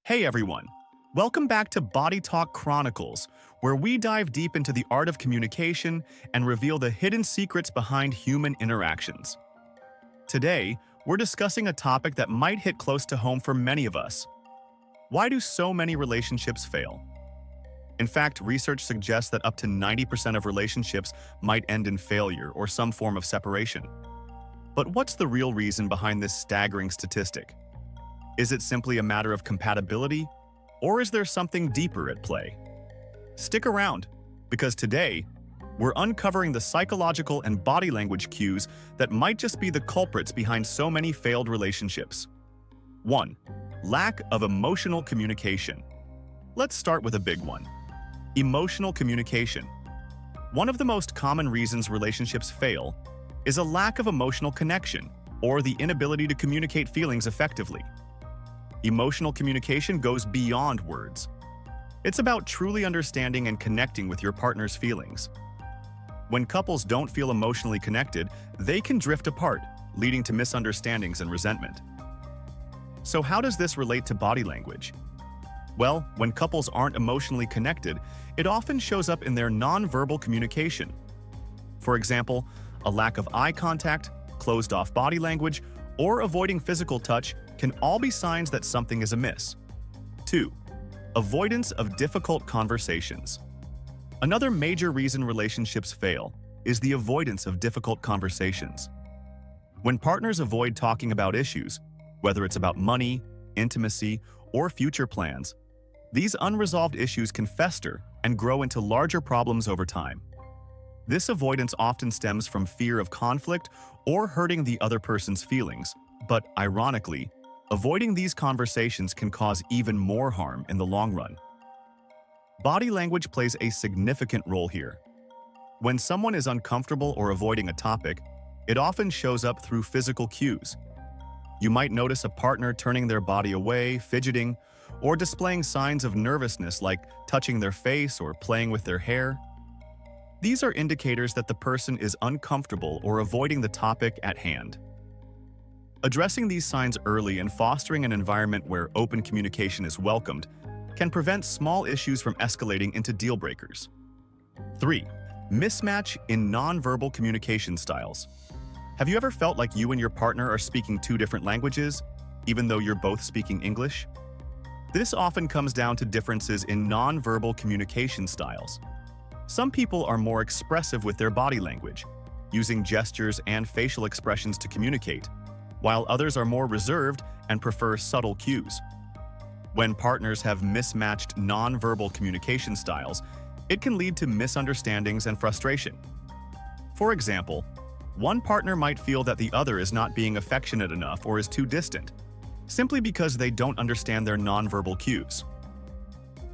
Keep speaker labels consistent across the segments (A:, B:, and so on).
A: Hey everyone! Welcome back to Body Talk Chronicles, where we dive deep into the art of communication and reveal the hidden secrets behind human interactions. Today, we're discussing a topic that might hit close to home for many of us. Why do so many relationships fail? In fact, research suggests that up to 90% of relationships might end in failure or some form of separation. But what's the real reason behind this staggering statistic? Is it simply a matter of compatibility, or is there something deeper at play? Stick around, because today, we're uncovering the psychological and body language cues that might just be the culprits behind so many failed relationships. 1. Lack of emotional communication. Let's start with a big one. Emotional communication. One of the most common reasons relationships fail is a lack of emotional connection, or the inability to communicate feelings effectively. Emotional communication goes beyond words. It's about truly understanding and connecting with your partner's feelings. When couples don't feel emotionally connected, they can drift apart, leading to misunderstandings and resentment. So how does this relate to body language? Well, when couples aren't emotionally connected, it often shows up in their nonverbal communication. For example, a lack of eye contact, closed-off body language, or avoiding physical touch can all be signs that something is amiss. 2. Avoidance of difficult conversations. Another major reason relationships fail is the avoidance of difficult conversations. When partners avoid talking about issues, whether it's about money, intimacy, or future plans, these unresolved issues can fester and grow into larger problems over time. This avoidance often stems from fear of conflict or hurting the other person's feelings, but ironically, avoiding these conversations can cause even more harm in the long run. Body language plays a significant role here. When someone is uncomfortable or avoiding a topic, it often shows up through physical cues. You might notice a partner turning their body away, fidgeting, or displaying signs of nervousness like touching their face or playing with their hair. These are indicators that the person is uncomfortable or avoiding the topic at hand. Addressing these signs early and fostering an environment where open communication is welcomed can prevent small issues from escalating into deal breakers. 3. Mismatch in nonverbal communication styles. Have you ever felt like you and your partner are speaking two different languages, even though you're both speaking English? This often comes down to differences in nonverbal communication styles. Some people are more expressive with their body language, using gestures and facial expressions to communicate, while others are more reserved and prefer subtle cues. When partners have mismatched nonverbal communication styles, it can lead to misunderstandings and frustration. For example, one partner might feel that the other is not being affectionate enough or is too distant, simply because they don't understand their nonverbal cues.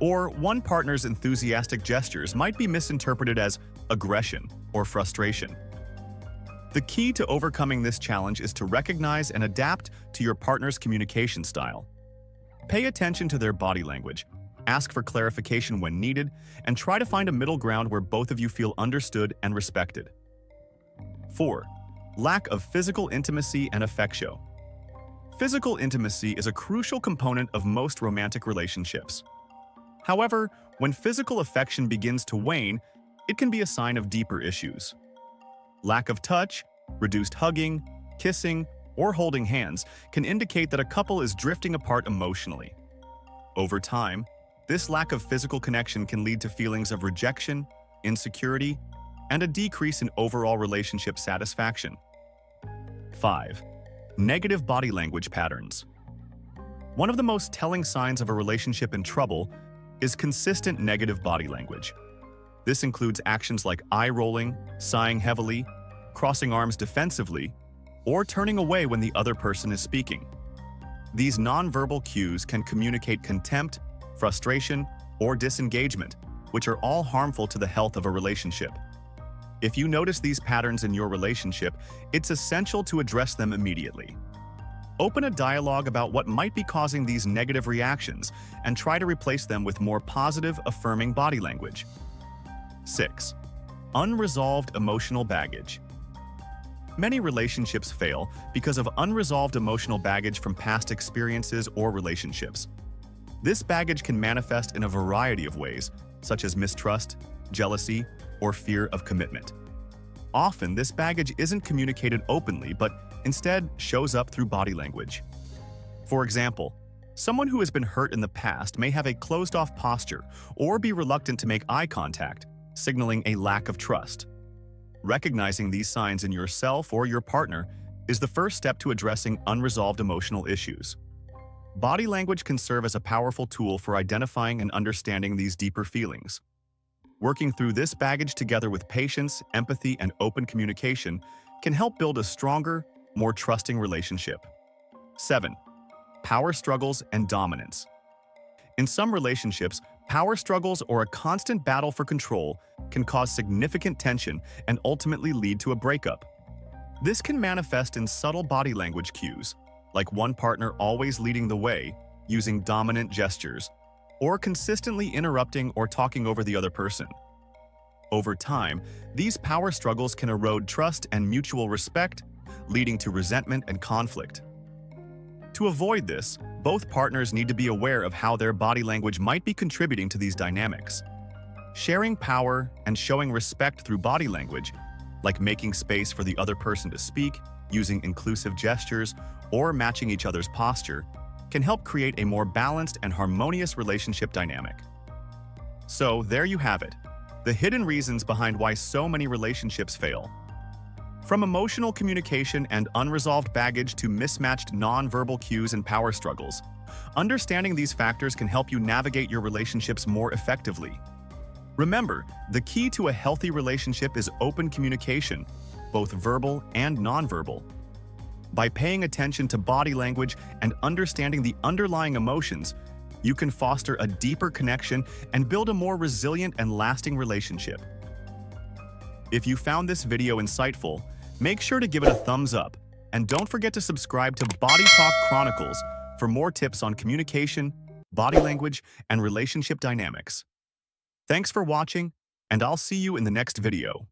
A: Or one partner's enthusiastic gestures might be misinterpreted as aggression or frustration. The key to overcoming this challenge is to recognize and adapt to your partner's communication style. Pay attention to their body language, ask for clarification when needed, and try to find a middle ground where both of you feel understood and respected. 4. Lack of physical intimacy and affection. Physical intimacy is a crucial component of most romantic relationships. However, when physical affection begins to wane, it can be a sign of deeper issues. Lack of touch, reduced hugging, kissing, or holding hands can indicate that a couple is drifting apart emotionally. Over time, this lack of physical connection can lead to feelings of rejection, insecurity, and a decrease in overall relationship satisfaction. 5. Negative body language patterns. One of the most telling signs of a relationship in trouble is consistent negative body language. This includes actions like eye rolling, sighing heavily, crossing arms defensively, or turning away when the other person is speaking. These nonverbal cues can communicate contempt, frustration, or disengagement, which are all harmful to the health of a relationship. If you notice these patterns in your relationship, it's essential to address them immediately. Open a dialogue about what might be causing these negative reactions and try to replace them with more positive, affirming body language. 6. Unresolved emotional baggage. Many relationships fail because of unresolved emotional baggage from past experiences or relationships. This baggage can manifest in a variety of ways, such as mistrust, jealousy, or fear of commitment. Often, this baggage isn't communicated openly, but instead shows up through body language. For example, someone who has been hurt in the past may have a closed-off posture or be reluctant to make eye contact, signaling a lack of trust. Recognizing these signs in yourself or your partner is the first step to addressing unresolved emotional issues. Body language can serve as a powerful tool for identifying and understanding these deeper feelings. Working through this baggage together with patience, empathy, and open communication can help build a stronger, more trusting relationship. 7. Power struggles and dominance. In some relationships, power struggles or a constant battle for control can cause significant tension and ultimately lead to a breakup. This can manifest in subtle body language cues, like one partner always leading the way, using dominant gestures, or consistently interrupting or talking over the other person. Over time, these power struggles can erode trust and mutual respect, leading to resentment and conflict. To avoid this, both partners need to be aware of how their body language might be contributing to these dynamics. Sharing power and showing respect through body language, like making space for the other person to speak, using inclusive gestures, or matching each other's posture, can help create a more balanced and harmonious relationship dynamic. So, there you have it, the hidden reasons behind why so many relationships fail. From emotional communication and unresolved baggage to mismatched nonverbal cues and power struggles, understanding these factors can help you navigate your relationships more effectively. Remember, the key to a healthy relationship is open communication, both verbal and nonverbal. By paying attention to body language and understanding the underlying emotions, you can foster a deeper connection and build a more resilient and lasting relationship. If you found this video insightful, make sure to give it a thumbs up, and don't forget to subscribe to Body Talk Chronicles for more tips on communication, body language, and relationship dynamics. Thanks for watching, and I'll see you in the next video.